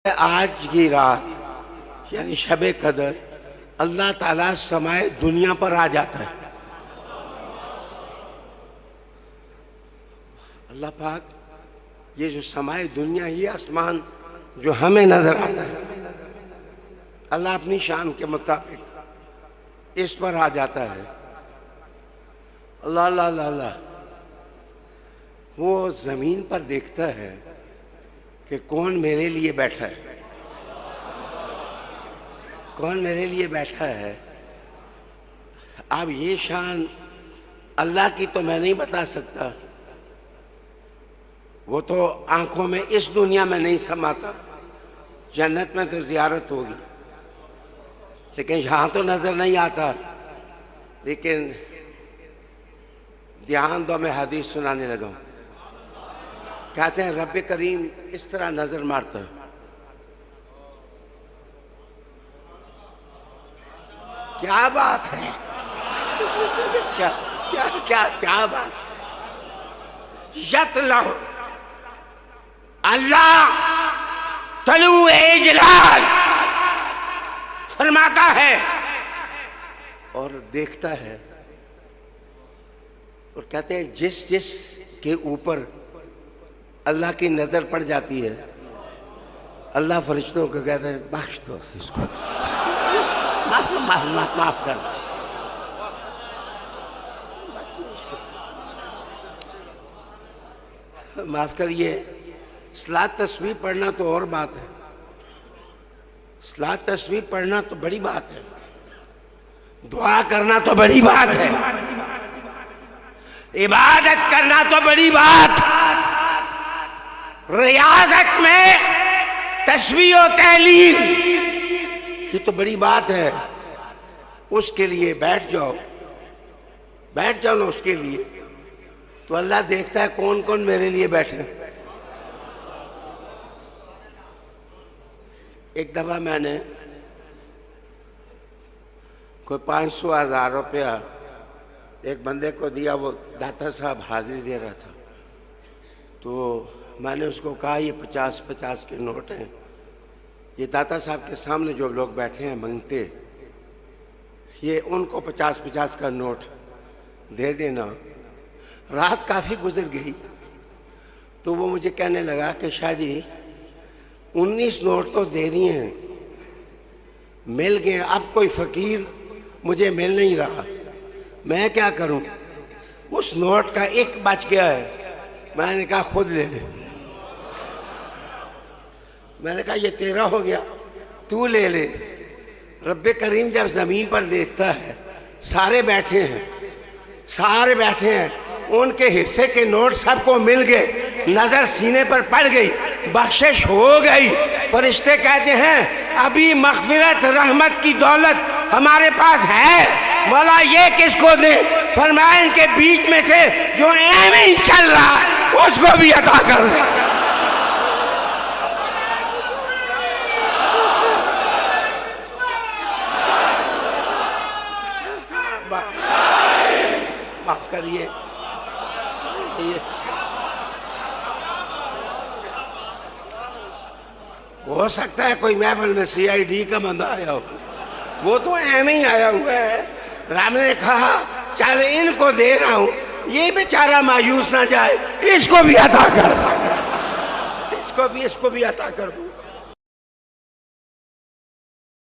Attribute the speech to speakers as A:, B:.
A: آج کی رات یعنی شب قدر اللہ تعالیٰ سمائے دنیا پر آ جاتا ہے۔ اللہ پاک یہ جو سمائے دنیا، یہ آسمان جو ہمیں نظر آتا ہے، اللہ اپنی شان کے مطابق اس پر آ جاتا ہے۔ اللہ اللہ اللہ اللہ، وہ زمین پر دیکھتا ہے کہ کون میرے لیے بیٹھا ہے، کون میرے لیے بیٹھا ہے۔ اب یہ شان اللہ کی تو میں نہیں بتا سکتا، وہ تو آنکھوں میں اس دنیا میں نہیں سماتا، جنت میں تو زیارت ہوگی، لیکن یہاں تو نظر نہیں آتا۔ لیکن دھیان دو، میں حدیث سنانے لگا ہوں۔ کہتے ہیں رب کریم اس طرح نظر مارتا ہے، کیا بات ہے، کیا کیا کیا کیا بات۔ یطلع اللہ طلوع جلال فرماتا ہے اور دیکھتا ہے، اور کہتے ہیں جس جس کے اوپر اللہ کی نظر پڑ جاتی ہے، اللہ فرشتوں کو کہتا ہے بخش دو اس کو، معاف کر دو۔ معاف کریے، صلاۃ تسبیح پڑھنا تو اور بات ہے، صلاۃ تسبیح پڑھنا تو بڑی بات ہے، دعا کرنا تو بڑی بات ہے، عبادت کرنا تو بڑی بات، ریاضت میں تسبیح و تحلیل یہ تو بڑی بات ہے۔ اس کے لیے بیٹھ جاؤ نا، اس کے لیے تو اللہ دیکھتا ہے کون کون میرے لیے بیٹھے۔ ایک دفعہ میں نے کوئی 500,000 روپیہ ایک بندے کو دیا، وہ داتا صاحب حاضری دے رہا تھا، تو میں نے اس کو کہا یہ 50 کے نوٹ ہیں، یہ داتا صاحب کے سامنے جو لوگ بیٹھے ہیں منگتے، یہ ان کو 50 کا نوٹ دے دینا۔ رات کافی گزر گئی تو وہ مجھے کہنے لگا کہ شاہ جی 19 نوٹ تو دے دیے ہیں، مل گئے، اب کوئی فقیر مجھے مل نہیں رہا، میں کیا کروں؟ اس نوٹ کا ایک بچ گیا ہے، میں نے کہا خود لے لے، میں نے کہا یہ تیرا ہو گیا، تو لے لے۔ رب کریم جب زمین پر دیکھتا ہے سارے بیٹھے ہیں، ان کے حصے کے نوٹ سب کو مل گئے، نظر سینے پر پڑ گئی، بخشش ہو گئی۔ فرشتے کہتے ہیں ابھی مغفرت رحمت کی دولت ہمارے پاس ہے، مولا یہ کس کو دیں؟ فرمایا ان کے بیچ میں سے جو ایویں ہی چل رہا ہے اس کو بھی عطا کر دیں۔ معاف کریے، ہو سکتا ہے کوئی محفل میں CID کا بندہ آیا ہو، وہ تو ایویں ہی آیا ہوا ہے۔ رام نے کہا چل ان کو دے رہا ہوں، یہ بیچارہ مایوس نہ جائے، اس کو بھی عطا کر دو، اس کو بھی عطا کر دو۔